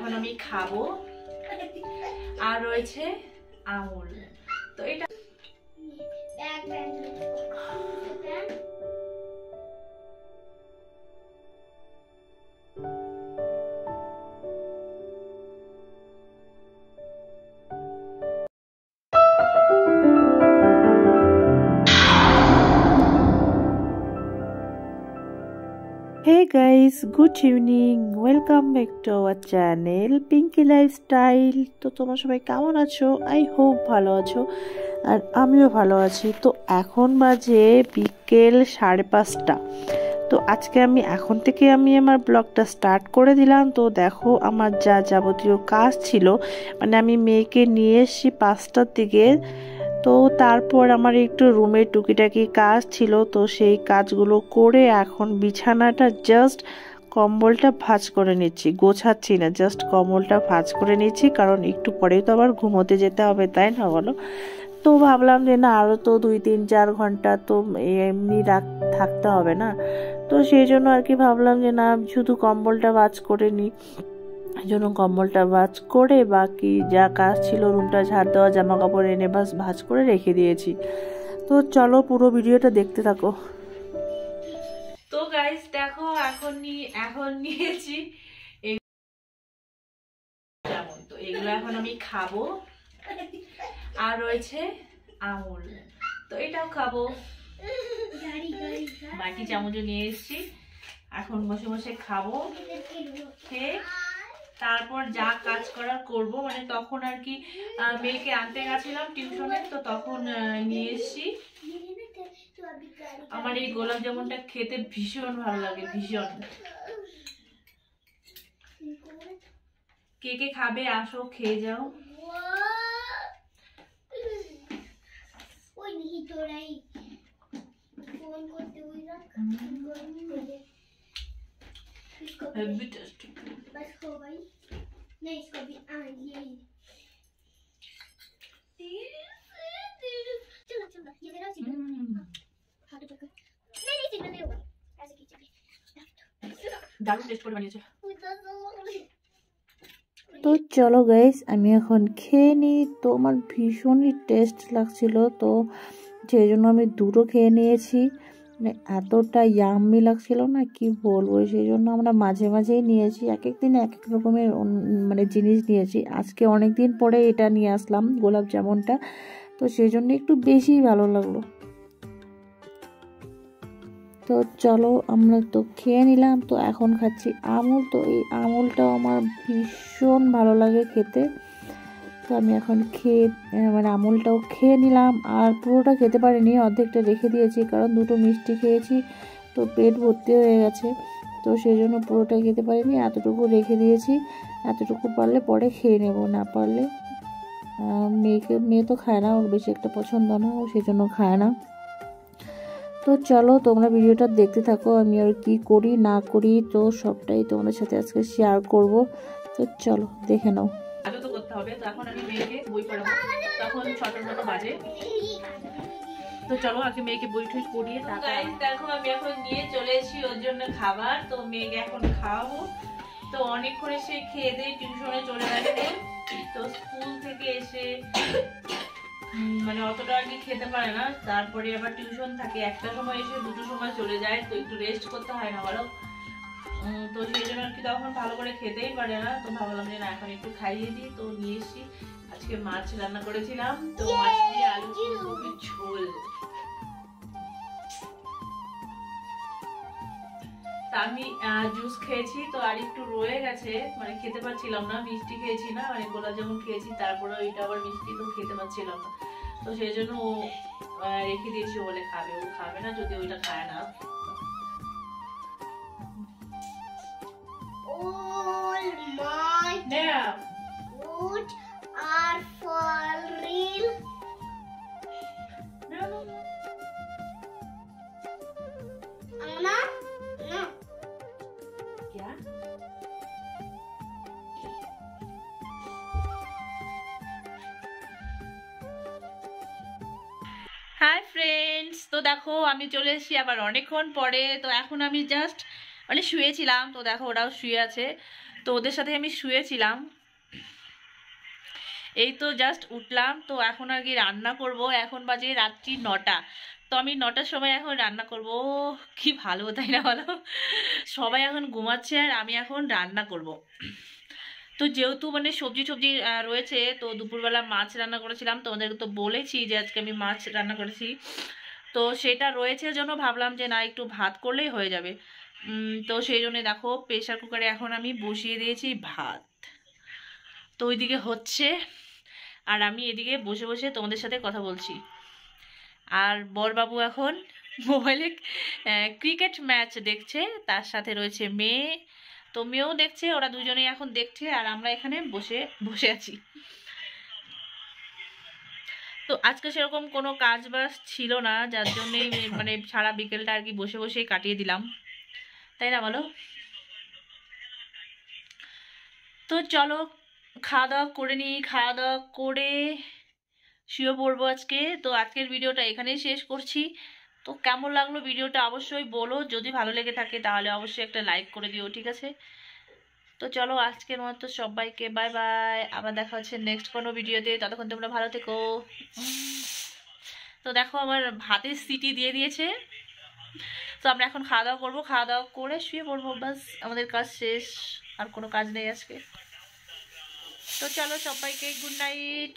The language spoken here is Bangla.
এখন আমি খাবো। আর রয়েছে আমুল। তো এটা Hey guys, good evening. Welcome back to our channel Pinky Lifestyle. তো তোমরা সবাই কেমন আছো? আই হোপ ভালো আছো আর আমিও ভালো আছি। তো এখন বাজে বিকেল 5:30। তো আজকে আমি এখন থেকে আমার ব্লগটা স্টার্ট করে দিলাম। তো দেখো আমার যা যাবতীয় কাজ ছিল, মানে আমি মেয়েকে নিয়ে এসেছি 5টার দিকে। তো তারপর আমার একটু রুমের টুকিটাকি কাজ ছিল, তো সেই কাজগুলো করে এখন বিছানাটা জাস্ট কম্বলটা ভাঁজ করে নিচ্ছি, গোছাচ্ছি না, জাস্ট কম্বলটা ভাঁজ করে নিচ্ছি, কারণ একটু পরেই তো আবার ঘুমোতে যেতে হবে, তাই না বলো? তো ভাবলাম যে না, আরও তো 2-3-4 ঘন্টা তো এমনি থাকতে হবে না, তো সেই জন্য আর কি ভাবলাম যে না, শুধু কম্বলটা ভাঁজ করে নিই। এই জন্য কম্বলটা ভাঁজ করে বাকি যা কাজ ছিল, রুমটা ঝাড় দেওয়া, জামা কাপড় এনে বাস ভাঁজ করে রেখে দিয়েছি। তো চলো পুরো ভিডিওটা দেখতে থাকো। তো গাইস দেখো এখন নিয়েছি যেমন, তো এগুলো এখন আমি খাবো। আর রয়েছে আমুল, তো এটাও খাবো। বাটি চামচও নিয়ে এসেছি, এখন বসে বসে খাবো। খেয়ে তারপর যা কাজ করার করব, মানে তখন আর কি মেয়েকে আনতে গেছিলাম টিউশনে, তো তখন নিয়ে এসেছি। আমার এই গোলাপ জামুনটা খেতে ভীষণ ভালো লাগে, ভীষণ। কে কে খাবে আসো, খেয়ে যাও। Heavy taste. बस हो गई नहीं, इसको भी ये चलो चलो ये मेरा सिग्नल। हाथ ऊपर कर, नहीं सिग्नल नहीं होगा, ऐसे कीजिए। दारू टेस्ट করে বানিয়েছে। তো চলো গাইস, আমি এখন খেয়ে নিই। তো আমার ভীষণই টেস্ট লাগছিল, তো সেই জন্য আমি দুটো খেয়ে নিয়েছি। মানে এতটা ইয়াম্মি লাগছিল না, কি বলবো। সেই জন্য আমরা মাঝে মাঝেই নিয়েছি, এক এক দিন এক এক রকমের মানে জিনিস নিয়েছি। আজকে অনেক দিন পরে এটা নিয়ে আসলাম, গোলাপ জামুনটা, তো সেই জন্য একটু বেশি ভালো লাগলো। তো চলো আমরা তো খেয়ে নিলাম। তো এখন খাচ্ছি আমুল। তো এই আমুলটাও আমার ভীষণ ভালো লাগে খেতে। তো আমি এখন মানে আমুলটাও খেয়ে নিলাম। আর পুরোটা খেতে পারিনি, অর্ধেকটা রেখে দিয়েছি, কারণ দুটো মিষ্টি খেয়েছি, তো পেট ভর্তি হয়ে গেছে। তো সেই জন্য পুরোটা খেতে পারিনি, এতটুকু রেখে দিয়েছি। এতটুকু পারলে পরে খেয়ে নেব, না পারলে মেয়ে তো খায় না, ওর বেশি একটা পছন্দ না, ও সেই জন্য খায় না। তো চলো তোমরা ভিডিওটা দেখতে থাকো, আমি আর কি করি না করি, তো সবটাই তোমাদের সাথে আজকে শেয়ার করব। তো চলো দেখে নাও। আগে তো করতে হবে। তো এখন আমি মেয়েকে বই পড়াবো, তখন 6টার মতো বাজে। তো চলো আগে মেয়েকে বই ঠই পড়িয়ে তারপর দেখো আমি এখন নিয়ে চলে এসেছি ওর জন্য খাবার। তো মেয়েকে এখন খাওয়াবো। তো অনেকক্ষণ এসে খেয়ে দিয়ে টিউশনে চলে গেছে। তো স্কুল থেকে এসে মানে অতটা আর কি খেতে পারে না, তারপরে আবার টিউশন থাকে, একটা সময় এসে দুটো সময় চলে যায়, তো একটু রেস্ট করতে হয় না বলো। তো সেই জন্য আর কি তখন ভালো করে খেতেই পারে না। তো ভাবলাম যে না এখন একটু খাইয়ে দিই। তো নিয়ে এসেছি, আজকে মাছ রান্না করেছিলাম, তো মাছ দিয়ে আলু ফুলকপির ঝোল। আমি জুস খেয়েছি, তো আর একটু রয়ে গেছে, মানে খেতে পারছিলাম না, মিষ্টি খেয়েছি না, মানে গোলাপ জামুন খেয়েছি, তারপরে ওইটা আবার মিষ্টি, তো খেতে পারছিলাম না। তো সেই জন্য ও রেখে দিয়েছি, বলে খাবে, ও খাবে না যদি ওইটা খায় না। All my food are for real. No, no, no. Anna? No. क्या? হাই ফ্রেন্ডস, তো দেখো আমি চলে এসেছি আবার অনেকক্ষণ পরে। তো এখন আমি জাস্ট মানে শুয়েছিলাম, তো দেখো ওরাও শুয়ে আছে। তো ওদের সাথে আমি শুয়েছিলাম, এই তো জাস্ট উঠলাম। তো এখন আর কি রান্না করব, এখন বাজে রাত্রি 9টা। তো আমি 9টার সময় এখন রান্না করব। কি ভালো তাই না বলো, সবাই এখন ঘুমাচ্ছে আর আমি এখন রান্না করব। তো যেহেতু মানে সবজি রয়েছে, তো দুপুরবেলা মাছ রান্না করেছিলাম, তোমাদেরকে তো বলেছি যে আজকে আমি মাছ রান্না করেছি। তো সেটা রয়েছে জন্য ভাবলাম যে না একটু ভাত করলেই হয়ে যাবে। তো সেই জন্য দেখো প্রেশার কুকারে এখন আমি বসিয়ে দিয়েছি ভাত। তো ওইদিকে হচ্ছে আর আমি এদিকে বসে বসে তোমাদের সাথে কথা বলছি। আর বরবাবু এখন মোবাইলে ক্রিকেট ম্যাচ দেখছে, তার সাথে রয়েছে মেয়ে। তো মেয়েও দেখছে, ওরা দুজনেই এখন দেখছে আর আমরা এখানে বসে বসে আছি। তো আজকে সেরকম কোনো কাজ বাজ ছিল না, যার জন্যই মানে সারা বিকেলটা আর কি বসে বসেই কাটিয়ে দিলাম, তাই না বলো। তো চলো খাওয়া দাওয়া করে নিই, খাওয়া দাওয়া করে শুয়ে পড়বো আজকে। তো আজকের ভিডিওটা এখানেই শেষ করছি। তো কেমন লাগলো ভিডিওটা অবশ্যই বলো, যদি ভালো লেগে থাকে তাহলে অবশ্যই একটা লাইক করে দিও, ঠিক আছে। তো চলো আজকের মতো সবাইকে বাই বাই, আবার দেখা হচ্ছে নেক্সট কোনো ভিডিওতে, ততক্ষণ তোমরা ভালো থেকো। তো দেখো আমার ভাতের সিটি দিয়ে দিয়েছে। তো আমরা এখন খাওয়া দাওয়া করবো, খাওয়া দাওয়া করে শুয়ে পড়বো, বাস আমাদের কাজ শেষ, আর কোনো কাজ নেই আজকে। তো চলো সবাইকে গুড নাইট।